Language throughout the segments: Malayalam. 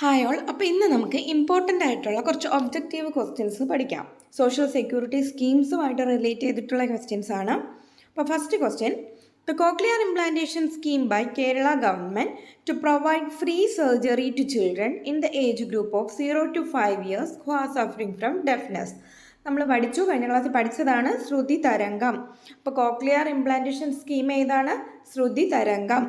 Hi all. അപ്പോൾ ഇന്ന് നമുക്ക് ഇമ്പോർട്ടൻ്റ് ആയിട്ടുള്ള കുറച്ച് ഒബ്ജക്റ്റീവ് ക്വസ്റ്റ്യൻസ് പഠിക്കാം. സോഷ്യൽ സെക്യൂരിറ്റി സ്കീംസുമായിട്ട് റിലേറ്റ് ചെയ്തിട്ടുള്ള ക്വസ്റ്റ്യൻസ് ആണ്. അപ്പോൾ first question, the cochlear implantation scheme by Kerala government to provide free surgery to children in the age group of 0 to 5 years who are suffering from deafness. നമ്മൾ പഠിച്ചു, കഴിഞ്ഞ ക്ലാസ്സിൽ പഠിച്ചതാണ് ശ്രുതി തരംഗം. അപ്പോൾ കോക്ലിയർ ഇംപ്ലാന്റേഷൻ സ്കീം ഏതാണ്? ശ്രുതി തരംഗം.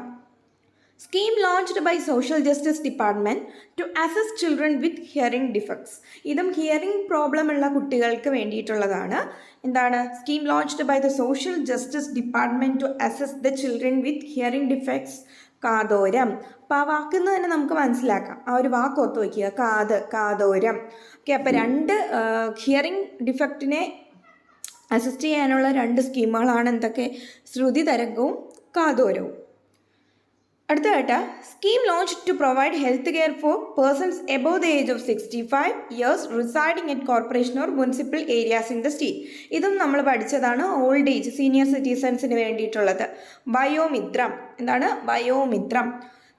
Scheme launched by Social Justice Department to assess children with hearing defects. ഇതും ഹിയറിംഗ് പ്രോബ്ലം ഉള്ള കുട്ടികൾക്ക് വേണ്ടിയിട്ടുള്ളതാണ്. എന്താണ്? Scheme launched by the social justice department to assess the children with hearing defects. Kathoram. അപ്പോൾ ആ വാക്കിൽ നിന്ന് തന്നെ നമുക്ക് മനസ്സിലാക്കാം. ആ ഒരു വാക്ക് ഓർത്ത് വയ്ക്കുക, കാതോരം. ഓക്കെ, അപ്പോൾ രണ്ട് ഹിയറിംഗ് ഡിഫക്റ്റിനെ അസിസ്റ്റ് ചെയ്യാനുള്ള രണ്ട് സ്കീമുകളാണ് എന്തൊക്കെ? ശ്രുതി തരംഗവും കാതോരവും. അടുത്തതായിട്ട്, scheme launch to provide health care for persons above the age of 65 years residing at corporation or municipal areas in the state. ഇതും നമ്മൾ പഠിച്ചതാണ്. ഓൾഡ് ഏജ് സീനിയർ സിറ്റിസൺസിന് വേണ്ടിയിട്ടുള്ളത്. വയോമിത്രം. എന്താണ്? Vayomithram.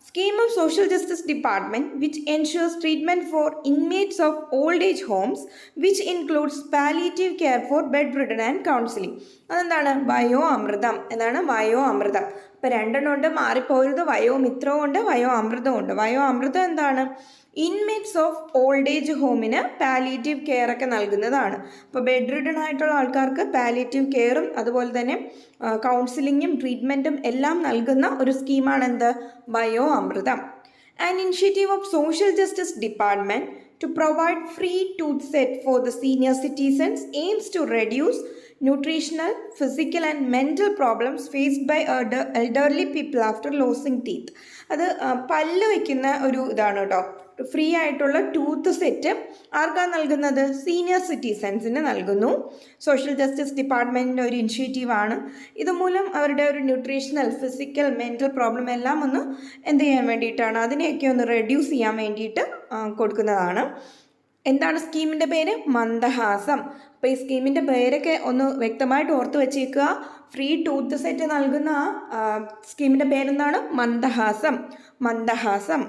Scheme of Social Justice Department which ensures treatment for inmates of old age homes which includes palliative care for bedridden and counseling. അതെന്താണ്? വയോ അമൃതം. എന്താണ്? വയോ അമൃതം. ഇപ്പോൾ രണ്ടെണ്ണം ഉണ്ട്, മാറിപ്പോയത്. വയോമിത്രവും ഉണ്ട്, വയോ അമൃതവും ഉണ്ട്. വയോ അമൃതം എന്താണ്? ഇൻമേറ്റ്സ് ഓഫ് ഓൾഡ് ഏജ് ഹോമിന് പാലിയേറ്റീവ് കെയർ ഒക്കെ നൽകുന്നതാണ്. അപ്പോൾ ബെഡ് റിഡൺ ആയിട്ടുള്ള ആൾക്കാർക്ക് പാലിയേറ്റീവ് കെയറും അതുപോലെ തന്നെ കൗൺസിലിങ്ങും ട്രീറ്റ്മെൻറ്റും എല്ലാം നൽകുന്ന ഒരു സ്കീമാണ് എന്ത്? വയോ അമൃതം. An initiative of Social Justice Department to provide free tooth set for the senior citizens aims to reduce nutritional, physical and mental problems faced by elderly people after losing teeth. അത് പല്ല് വയ്ക്കുന്ന ഒരു ഇതാണ് കേട്ടോ. ഫ്രീ ആയിട്ടുള്ള ടൂത്ത് സെറ്റ് ആർക്കാണ് നൽകുന്നത്? സീനിയർ സിറ്റിസൺസിന് നൽകുന്നു. സോഷ്യൽ ജസ്റ്റിസ് ഡിപ്പാർട്ട്മെൻറ്റിൻ്റെ ഒരു ഇനിഷ്യേറ്റീവാണ്. ഇതുമൂലം അവരുടെ ഒരു ന്യൂട്രീഷണൽ, ഫിസിക്കൽ, മെൻ്റൽ പ്രോബ്ലം എല്ലാം ഒന്ന് എന്ത് ചെയ്യാൻ വേണ്ടിയിട്ടാണ്? അതിനെയൊക്കെ ഒന്ന് റെഡ്യൂസ് ചെയ്യാൻ വേണ്ടിയിട്ട് കൊടുക്കുന്നതാണ്. എന്താണ് സ്കീമിൻ്റെ പേര്? മന്ദഹാസം. അപ്പോൾ ഈ സ്കീമിൻ്റെ പേരൊക്കെ ഒന്ന് വ്യക്തമായിട്ട് ഓർത്ത് വെച്ചേക്കുക. ഫ്രീ ടൂത്ത് സെറ്റ് നൽകുന്ന സ്കീമിൻ്റെ പേരെന്താണ്? മന്ദഹാസം. മന്ദഹാസം.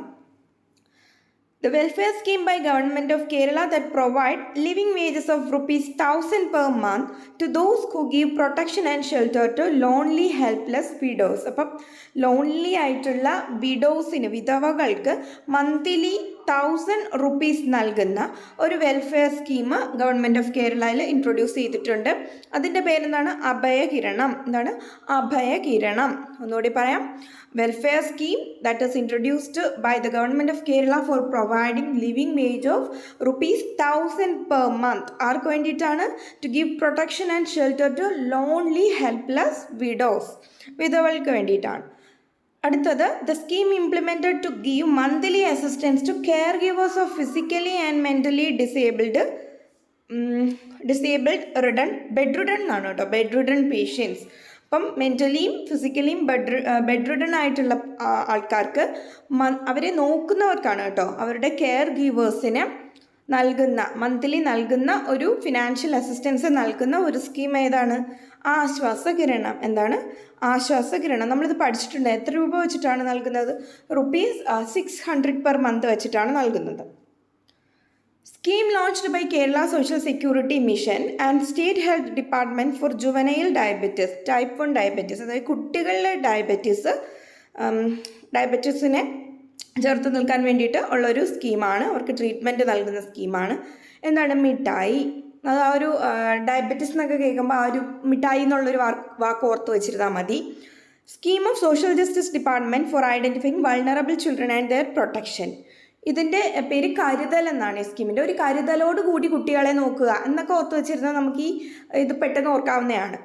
The welfare scheme by Government of Kerala that provide living wages of ₹1,000 per month to those who give protection and shelter to lonely helpless widows. അപ്പം ലോൺലി ആയിട്ടുള്ള വിഡോസിന്, വിധവകൾക്ക് മന്ത്ലി ₹1,000 നൽകുന്ന ഒരു വെൽഫെയർ സ്കീം ഗവൺമെൻറ് ഓഫ് കേരളയിൽ ഇൻട്രൊഡ്യൂസ് ചെയ്തിട്ടുണ്ട്. അതിൻ്റെ പേരെന്താണ്? അഭയകിരണം. എന്താണ്? അഭയകിരണം. ഒന്നുകൂടി പറയാം. Welfare scheme that is introduced by the government of Kerala for providing living wage of ₹1,000 per month. ആർക്ക് വേണ്ടിയിട്ടാണ്? To give protection and shelter to lonely helpless widows. വിധവകൾക്ക് വേണ്ടിയിട്ടാണ്. അടുത്തത്, the scheme implemented to give monthly assistance to caregivers of physically and mentally disabled bedridden എന്നാണ് കേട്ടോ. Bedridden patients. അപ്പം മെൻ്റലിയും ഫിസിക്കലിയും ബെഡ് റിഡൺ ആയിട്ടുള്ള ആൾക്കാർക്ക് അവരെ നോക്കുന്നവർക്കാണ് കേട്ടോ, അവരുടെ കെയർ ഗീവേഴ്സിന് നൽകുന്ന, മന്ത്ലി നൽകുന്ന ഒരു ഫിനാൻഷ്യൽ അസിസ്റ്റൻസ് നൽകുന്ന ഒരു സ്കീം ഏതാണ്? ആശ്വാസകിരണം. എന്താണ്? ആശ്വാസകിരണം. നമ്മളിത് പഠിച്ചിട്ടുണ്ട്. എത്ര രൂപ വെച്ചിട്ടാണ് നൽകുന്നത്? ₹600 per month വെച്ചിട്ടാണ് നൽകുന്നത്. Scheme launched by Kerala social security mission and state health department for juvenile diabetes, type 1 diabetes, അതായത് കുട്ടികളുടെ ഡയബറ്റീസിനെ ചേർത്ത് നിൽക്കാൻ വേണ്ടിയിട്ട് ഉള്ളൊരു സ്കീമാണ്. അവർക്ക് ട്രീറ്റ്മെൻറ്റ് നൽകുന്ന സ്കീമാണ്. എന്താണ്? മിഠായി. അത് ആ ഒരു ഡയബറ്റീസ് എന്നൊക്കെ കേൾക്കുമ്പോൾ ആ ഒരു മിഠായി എന്നുള്ളൊരു വാക്ക് ഓർത്ത് വെച്ചിരുന്നാൽ മതി. Scheme of social justice department for identifying vulnerable children and their protection. ഇതിൻ്റെ പേര് കരുതൽ എന്നാണ്. ഈ സ്കീമിൻ്റെ ഒരു കരുതലോട് കൂടി കുട്ടികളെ നോക്കുക എന്നൊക്കെ ഓർത്ത് വെച്ചിരുന്നാൽ നമുക്ക് ഇത് പെട്ടെന്ന് ഓർക്കാവുന്നതാണ്.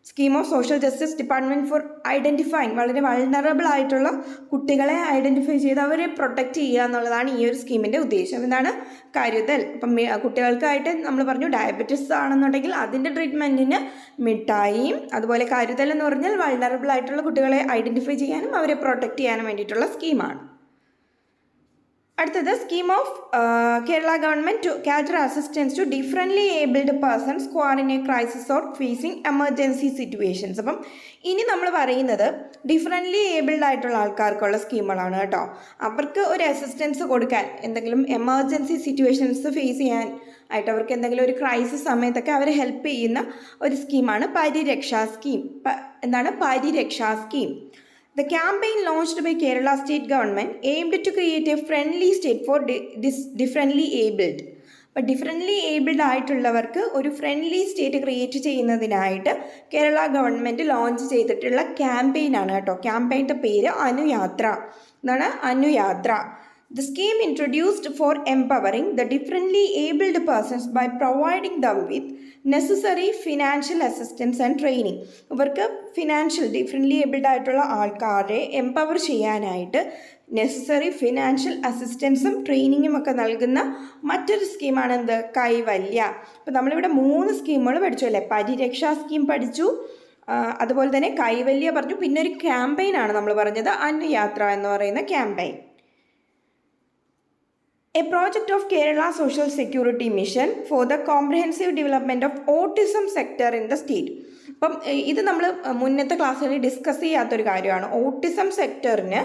Scheme of social justice department for identifying, വളരെ വൾണറബിൾ ആയിട്ടുള്ള കുട്ടികളെ ഐഡൻറ്റിഫൈ ചെയ്ത് അവരെ പ്രൊട്ടക്റ്റ് ചെയ്യുക എന്നുള്ളതാണ് ഈ ഒരു സ്കീമിൻ്റെ ഉദ്ദേശം. എന്താണ്? കരുതൽ. അപ്പം കുട്ടികൾക്കായിട്ട് നമ്മൾ പറഞ്ഞു ഡയബറ്റീസ് ആണെന്നുണ്ടെങ്കിൽ അതിൻ്റെ ട്രീറ്റ്മെൻറ്റിന് മിഠായിയും, അതുപോലെ കരുതൽ എന്ന് പറഞ്ഞാൽ വൾണറബിൾ ആയിട്ടുള്ള കുട്ടികളെ ഐഡൻറ്റിഫൈ ചെയ്യാനും അവരെ പ്രൊട്ടക്റ്റ് ചെയ്യാനും വേണ്ടിയിട്ടുള്ള സ്കീമാണ്. അടുത്തത് scheme of Kerala government to cater assistance to differently abled persons who are in a crisis or facing emergency situations. അപ്പം ഇനി നമ്മൾ പറയുന്നത് ഡിഫറൻ്റ്ലി ഏബിൾഡ് ആയിട്ടുള്ള ആൾക്കാർക്കുള്ള സ്കീമുകളാണ് കേട്ടോ. അവർക്ക് ഒരു അസിസ്റ്റൻസ് കൊടുക്കാൻ, എന്തെങ്കിലും എമർജൻസി സിറ്റുവേഷൻസ് ഫേസ് ചെയ്യാൻ ആയിട്ട്, അവർക്ക് എന്തെങ്കിലും ഒരു ക്രൈസിസ് സമയത്തൊക്കെ അവരെ ഹെൽപ്പ് ചെയ്യുന്ന ഒരു സ്കീമാണ് പരിരക്ഷാ സ്കീം. എന്താണ് പരിരക്ഷാ scheme? The campaign launched by Kerala state government aimed to create a friendly state for differently abled. അപ്പോൾ ഡിഫറൻ്റ്ലി ഏബിൾഡ് ആയിട്ടുള്ളവർക്ക് ഒരു ഫ്രണ്ട്ലി സ്റ്റേറ്റ് ക്രിയേറ്റ് ചെയ്യുന്നതിനായിട്ട് കേരള ഗവൺമെൻറ് ലോഞ്ച് ചെയ്തിട്ടുള്ള ക്യാമ്പയിനാണ് കേട്ടോ. ക്യാമ്പയിൻ്റെ പേര് അനുയാത്ര. എന്താണ്? Anuyatra. The scheme introduced for empowering the differently abled persons by providing them with necessary financial assistance and training. ഇവർക്ക് ഡിഫറൻ്റ്ലി ഏബിൾഡ് ആയിട്ടുള്ള ആൾക്കാരെ എംപവർ ചെയ്യാനായിട്ട് നെസസറി ഫിനാൻഷ്യൽ അസിസ്റ്റൻസും ട്രെയിനിങ്ങും ഒക്കെ നൽകുന്ന മറ്റൊരു സ്കീമാണ് എന്ത്? കൈവല്യ. അപ്പോൾ നമ്മളിവിടെ 3 സ്കീമുകൾ പഠിച്ചു അല്ലേ? പരിരക്ഷാ സ്കീം പഠിച്ചു, അതുപോലെ തന്നെ കൈവല്യ പറഞ്ഞു, പിന്നെ ഒരു ക്യാമ്പയിനാണ് നമ്മൾ പറഞ്ഞത്, അനുയാത്ര എന്ന് പറയുന്ന campaign. A project of Kerala Social Security Mission for the comprehensive development of autism sector in the state. അപ്പം ഇത് നമ്മൾ മുന്നത്തെ ക്ലാസ്സിൽ ഡിസ്കസ് ചെയ്യാത്തൊരു കാര്യമാണ്. ഓട്ടിസം സെക്ടറിന്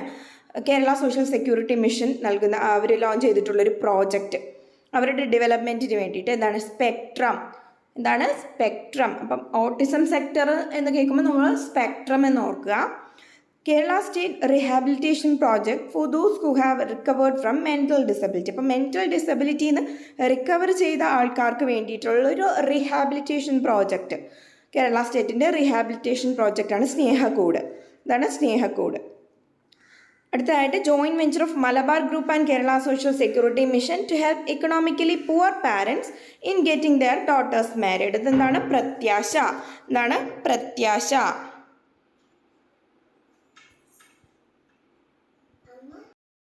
കേരള സോഷ്യൽ സെക്യൂരിറ്റി മിഷൻ നൽകുന്ന അവർ ലോഞ്ച് ചെയ്തിട്ടുള്ളൊരു പ്രോജക്റ്റ്, അവരുടെ ഡെവലപ്മെൻറ്റിന് വേണ്ടിയിട്ട്. എന്താണ്? സ്പെക്ട്രം. എന്താണ്? സ്പെക്ട്രം. അപ്പം ഓട്ടിസം സെക്ടർ എന്ന് കേൾക്കുമ്പോൾ നമ്മൾ സ്പെക്ട്രം എന്ന് ഓർക്കുക. Kerala state rehabilitation project for those who have recovered from mental disability. അപ്പം മെൻ്റൽ ഡിസബിലിറ്റിയിൽ നിന്ന് റിക്കവർ ചെയ്ത ആൾക്കാർക്ക് വേണ്ടിയിട്ടുള്ളൊരു റീഹാബിലിറ്റേഷൻ പ്രോജക്റ്റ്, കേരള സ്റ്റേറ്റിൻ്റെ റീഹാബിലിറ്റേഷൻ പ്രോജക്റ്റാണ് സ്നേഹക്കൂട്. ഇതാണ് സ്നേഹക്കൂട്. അടുത്തതായിട്ട് joint venture of Malabar group and Kerala social security mission to help economically poor parents in getting their daughters married. ഇതെന്താണ്? പ്രത്യാശ. എന്താണ്? പ്രത്യാശ.